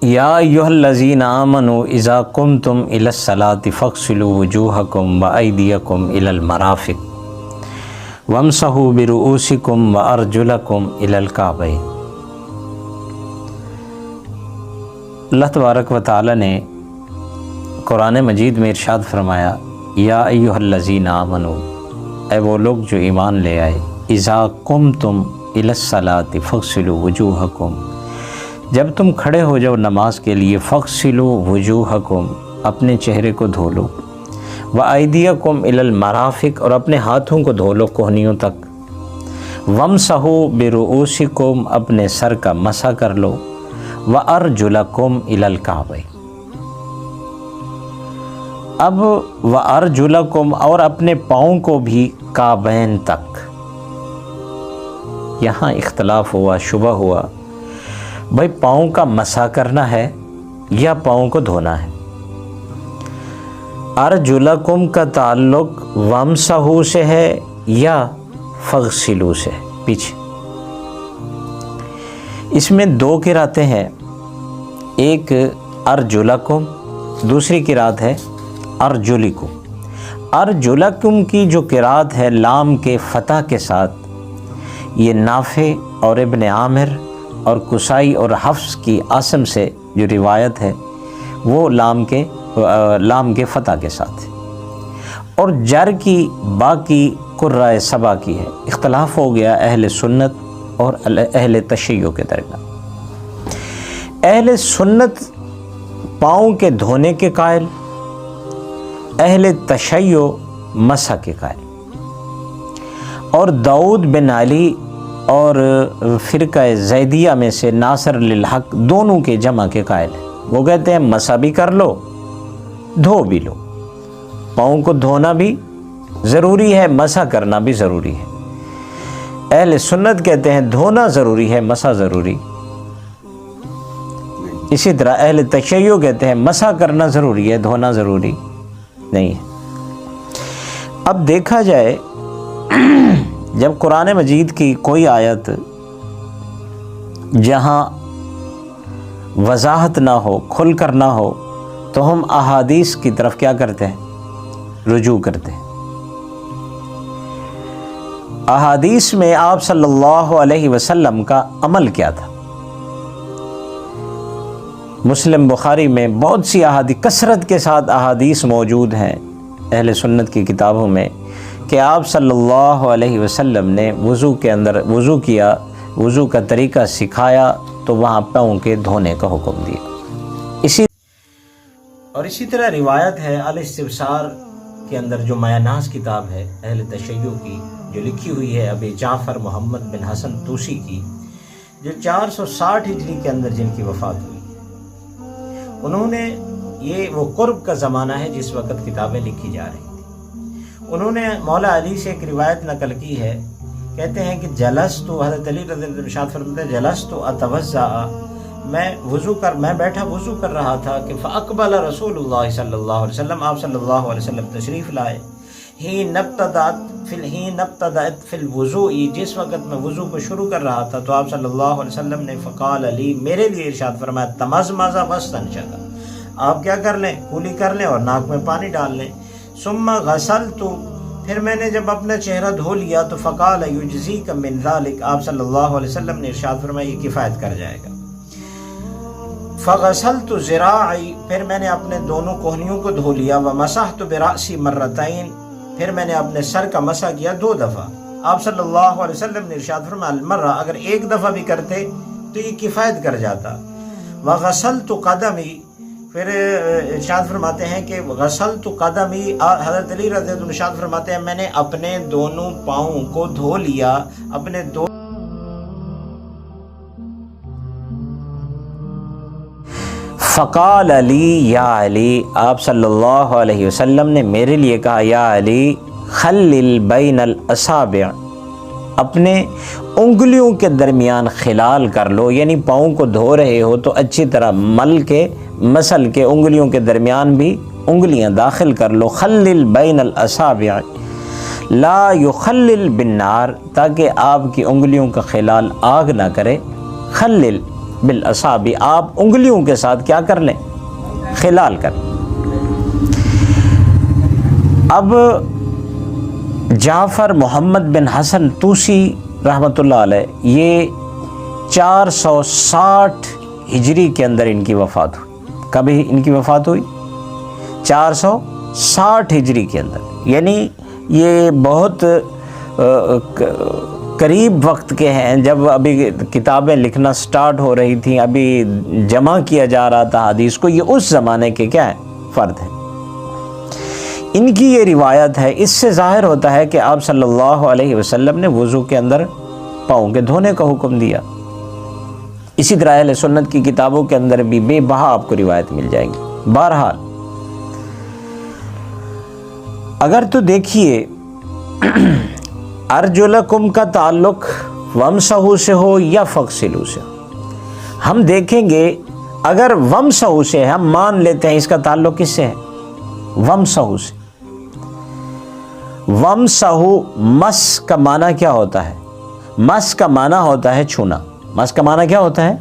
یا ایھا الذین آمنوا اذا قمتم الی الصلاۃ فاغسلوا وجوہکم وایدیکم الی المرافق وامسحوا برؤوسکم وارجلکم الی الکعبین۔ اللہ تبارک و تعالی نے قرآن مجید میں ارشاد فرمایا، یا ایھا الذین آمنوا، اے وہ لوگ جو ایمان لے آئے، اذا قمتم الی الصلاۃ فاغسلوا وجوہکم، جب تم کھڑے ہو جاؤ نماز کے لیے، فاغسلوا وجوہکم، اپنے چہرے کو دھو لو، وایدیکم الی المرافق، اور اپنے ہاتھوں کو دھو لو کوہنیوں تک، وامسحوا برؤوسکم، اپنے سر کا مسح کر لو، وارجلکم الی الکعبین۔ اب وارجلکم، اور اپنے پاؤں کو بھی کعبین تک۔ یہاں اختلاف ہوا، شبہ ہوا، بھائی پاؤں کا مسح کرنا ہے یا پاؤں کو دھونا ہے؟ ارجلکم کا تعلق وامسحوا سے ہے یا فاغسلوا سے؟ پیچھے اس میں دو قراتیں ہیں، ایک ارجلکم، دوسری قرات ہے ارجلکم۔ ارجلکم کی جو قرات ہے لام کے فتح کے ساتھ، یہ نافع اور ابن عامر اور کسائی اور حفص کی عاصم سے جو روایت ہے وہ لام کے فتح کے ساتھ ہے، اور جر کی باقی قرۂ سبا کی ہے۔ اختلاف ہو گیا اہل سنت اور اہل تشیع کے درمیان۔ اہل سنت پاؤں کے دھونے کے قائل، اہل تشیع مسح کے قائل، اور داؤد بن علی اور فرقہ زیدیہ میں سے ناصر للحق دونوں کے جمع کے قائل ہیں۔ وہ کہتے ہیں مسح بھی کر لو، دھو بھی لو، پاؤں کو دھونا بھی ضروری ہے، مسح کرنا بھی ضروری ہے۔ اہل سنت کہتے ہیں دھونا ضروری ہے، مسح ضروری۔ اسی طرح اہل تشیع کہتے ہیں مسح کرنا ضروری ہے، دھونا ضروری نہیں ہے۔ اب دیکھا جائے، جب قرآن مجید کی کوئی آیت جہاں وضاحت نہ ہو، کھل کر نہ ہو، تو ہم احادیث کی طرف کیا کرتے ہیں؟ رجوع کرتے ہیں۔ احادیث میں آپ صلی اللہ علیہ وسلم کا عمل کیا تھا؟ مسلم بخاری میں بہت سی احادیث، کثرت کے ساتھ احادیث موجود ہیں اہل سنت کی کتابوں میں کہ آپ صلی اللہ علیہ وسلم نے وضو کے اندر وضو کیا، وضو کا طریقہ سکھایا، تو وہاں پاؤں کے دھونے کا حکم دیا۔ اسی طرح روایت ہے الاستبصار کے اندر، جو مایاناز کتاب ہے اہل تشیع کی، جو لکھی ہوئی ہے ابی جعفر محمد بن حسن طوسی کی، جو 460 ہجری کے اندر جن کی وفات ہوئی۔ انہوں نے، یہ وہ قرب کا زمانہ ہے جس وقت کتابیں لکھی جا رہی تھیں، انہوں نے مولا علی سے ایک روایت نقل کی ہے، کہتے ہیں کہ جلستو، حضرت علی رضی اللہ عنہ ارشاد فرماتے ہیں جلستو اتوضا، میں بیٹھا وضو کر رہا تھا کہ فاقبل رسول اللہ صلی اللہ علیہ وسلم، آپ صلی اللہ علیہ وسلم تشریف لائے، حین ابتدأت فی الوضوء، جس وقت میں وضو کو شروع کر رہا تھا، تو آپ صلی اللہ علیہ وسلم نے فقال علی، میرے لیے ارشاد فرمایا، تمزمز واستنشق، آپ کیا کر لیں؟ کولی کر لیں اور ناک میں پانی ڈال لیں۔ ثم غسلت، پھر میں نے جب اپنا چہرہ دھو لیا، تو فقال یجزیک من ذلک، آپ صلی اللہ علیہ وسلم نے ارشاد فرمایا یہ کفایت کر جائے گا۔ فغسلت ذراعی، پھر میں نے اپنے دونوں کوہنیوں کو دھو لیا، ومسحت برأسی مرتین، پھر میں نے اپنے سر کا مسح کیا 2 دفعہ۔ آپ صلی اللہ علیہ وسلم نے ارشاد فرمایا المرہ، اگر 1 دفعہ بھی کرتے تو یہ کفایت کر جاتا۔ وغسلت قدمی، پھر ارشاد فرماتے ہیں کہ غسلت قدمی، حضرت علی رضی اللہ عنہ ارشاد فرماتے ہیں میں نے اپنے دونوں پاؤں کو دھو لیا، اپنے دو۔ فقال علی، یا علی، آپ صلی اللہ علیہ وسلم نے میرے لیے کہا، یا علی خلل بین الاصابع، اپنے انگلیوں کے درمیان خلال کر لو، یعنی پاؤں کو دھو رہے ہو تو اچھی طرح مسل کے انگلیوں کے درمیان بھی انگلیاں داخل کر لو۔ خلل بین الاصابع لا یخلل بالنار، تاکہ آپ کی انگلیوں کا خلال آگ نہ کرے۔ خلل بالاصابع، آپ انگلیوں کے ساتھ کیا کر لیں؟ خلال کر لیں۔ اب جعفر محمد بن حسن طوسی رحمۃ اللہ علیہ، یہ 460 ہجری کے اندر ان کی وفات ہوئی۔ کبھی ان کی وفات ہوئی؟ 460 ہجری کے اندر، یعنی یہ بہت قریب وقت کے ہیں، جب ابھی کتابیں لکھنا سٹارٹ ہو رہی تھیں، ابھی جمع کیا جا رہا تھا حدیث کو۔ یہ اس زمانے کے کیا ہیں؟ فرد ہیں۔ ان کی یہ روایت ہے، اس سے ظاہر ہوتا ہے کہ آپ صلی اللہ علیہ وسلم نے وضو کے اندر پاؤں کے دھونے کا حکم دیا۔ اسی طرح اہل سنت کی کتابوں کے اندر بھی بے بہا آپ کو روایت مل جائیں گی۔ بہرحال اگر تو دیکھیے ارجلکم کا تعلق ومسحوا سے ہو یا فغسلوا سے ہو، ہم دیکھیں گے اگر ومسحوا سے ہے، ہم مان لیتے ہیں اس کا تعلق کس سے ہے؟ ومسحوا سے۔ ومسحوا، مس کا معنی کیا ہوتا ہے؟ مس کا معنی ہوتا ہے چھونا۔ مس کا معنی کیا ہوتا ہے؟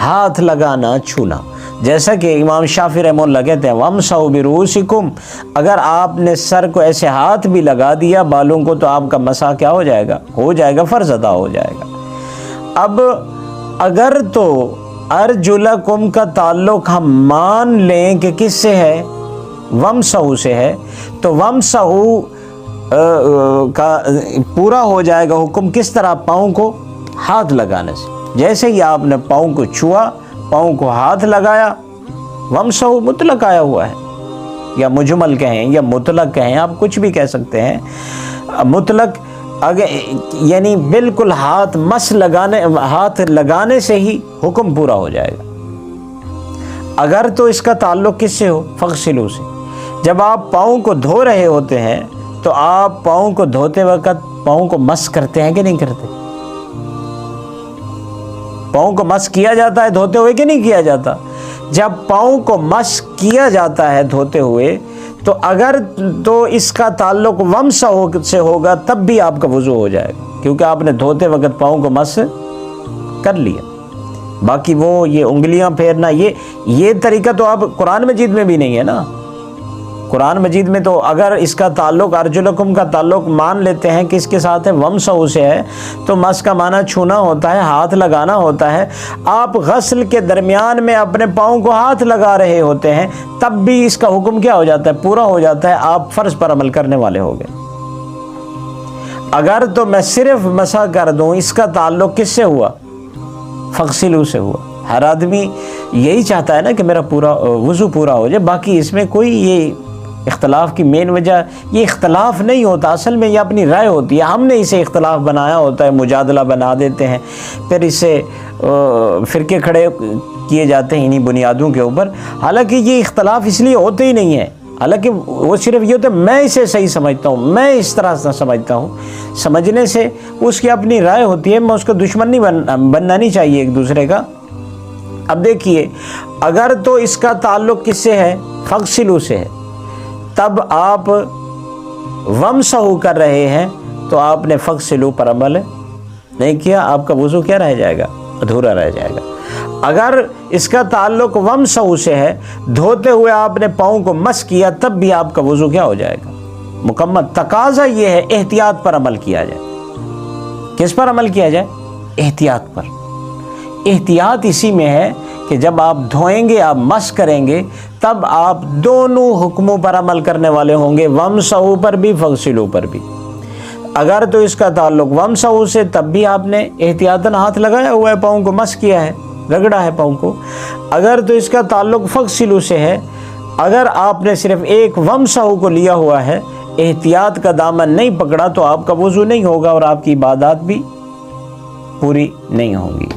ہاتھ لگانا، چھونا۔ جیسا کہ امام شافعی رحمہ اللہ کہتے ہیں وَامْسَحُوا بِرُؤُوسِكُمْ، اگر آپ نے سر کو ایسے ہاتھ بھی لگا دیا بالوں کو تو آپ کا مسح کیا ہو جائے گا؟ ہو جائے گا، فرض ادا ہو جائے گا۔ اب اگر تو ارجلکم کا تعلق ہم مان لیں کہ کس سے ہے؟ وَامْسَحُوا سے ہے، تو وَامْسَحُوا کا پورا ہو جائے گا حکم کس طرح؟ پاؤں کو ہاتھ لگانے سے۔ جیسے ہی آپ نے پاؤں کو چھوا، پاؤں کو ہاتھ لگایا، ومسحوا مطلق آیا ہوا ہے، یا مجمل کہیں یا مطلق کہیں، آپ کچھ بھی کہہ سکتے ہیں۔ مطلق یعنی بالکل ہاتھ لگانے سے ہی حکم پورا ہو جائے گا۔ اگر تو اس کا تعلق کس سے ہو؟ فغسلوا سے۔ جب آپ پاؤں کو دھو رہے ہوتے ہیں تو آپ پاؤں کو دھوتے وقت پاؤں کو مس کرتے ہیں کہ نہیں کرتے؟ پاؤں کو مس کیا جاتا ہے دھوتے ہوئے کہ نہیں کیا جاتا؟ جب پاؤں کو مس کیا جاتا ہے دھوتے ہوئے تو اگر تو اس کا تعلق ومسحوا سے ہوگا تب بھی آپ کا وضو ہو جائے گا، کیونکہ آپ نے دھوتے وقت پاؤں کو مس کر لیا۔ باقی وہ یہ انگلیاں پھیرنا یہ طریقہ تو آپ قرآن مجید میں بھی نہیں ہے نا۔ قرآن مجید میں تو اگر اس کا تعلق ارجلکم کا تعلق مان لیتے ہیں کہ اس کے ساتھ ہے ومسحوا سے ہے، تو مس کا معنی چھونا ہوتا ہے، ہاتھ لگانا ہوتا ہے۔ آپ غسل کے درمیان میں اپنے پاؤں کو ہاتھ لگا رہے ہوتے ہیں تب بھی اس کا حکم کیا ہو جاتا ہے؟ پورا ہو جاتا ہے، آپ فرض پر عمل کرنے والے ہو گئے۔ اگر تو میں صرف مسح کر دوں، اس کا تعلق کس سے ہوا؟ فغسلوا سے ہوا۔ ہر آدمی یہی چاہتا ہے نا کہ میرا پورا وضو پورا ہو جائے، باقی اس میں کوئی یہ اختلاف کی مین وجہ یہ اختلاف نہیں ہوتا، اصل میں یہ اپنی رائے ہوتی ہے۔ ہم نے اسے اختلاف بنایا ہوتا ہے، مجادلہ بنا دیتے ہیں، پھر اسے فرقے کھڑے کیے جاتے ہیں انہی بنیادوں کے اوپر۔ حالانکہ یہ اختلاف اس لیے ہوتے ہی نہیں ہیں، حالانکہ وہ صرف یہ ہوتا ہے میں اسے صحیح سمجھتا ہوں، میں اس طرح سے سمجھتا ہوں۔ سمجھنے سے اس کی اپنی رائے ہوتی ہے، میں اس کا دشمن نہیں بننا نہیں چاہیے ایک دوسرے کا۔ اب دیکھیے اگر تو اس کا تعلق کس سے ہے؟ فغسلوا سے ہے، تب آپ ومسحوا کر رہے ہیں تو آپ نے فغسلوا پر عمل نہیں کیا، آپ کا وضو کیا رہ جائے گا؟ ادھورا رہ جائے گا۔ اگر اس کا تعلق ومسحوا سے ہے، دھوتے ہوئے آپ نے پاؤں کو مس کیا تب بھی آپ کا وضو کیا ہو جائے گا؟ مکمل۔ تقاضا یہ ہے احتیاط پر عمل کیا جائے۔ کس پر عمل کیا جائے؟ احتیاط پر۔ احتیاط اسی میں ہے کہ جب آپ دھوئیں گے، آپ مس کریں گے، تب آپ دونوں حکموں پر عمل کرنے والے ہوں گے، ومسحوا پر بھی فغسلوا پر بھی۔ اگر تو اس کا تعلق ومسحوا سے، تب بھی آپ نے احتیاطاً ہاتھ لگایا ہوا ہے، پاؤں کو مس کیا ہے، رگڑا ہے پاؤں کو۔ اگر تو اس کا تعلق فغسلوا سے ہے، اگر آپ نے صرف ایک ومسحوا کو لیا ہوا ہے، احتیاط کا دامن نہیں پکڑا، تو آپ کا وضو نہیں ہوگا اور آپ کی عبادات بھی پوری نہیں ہوں گی۔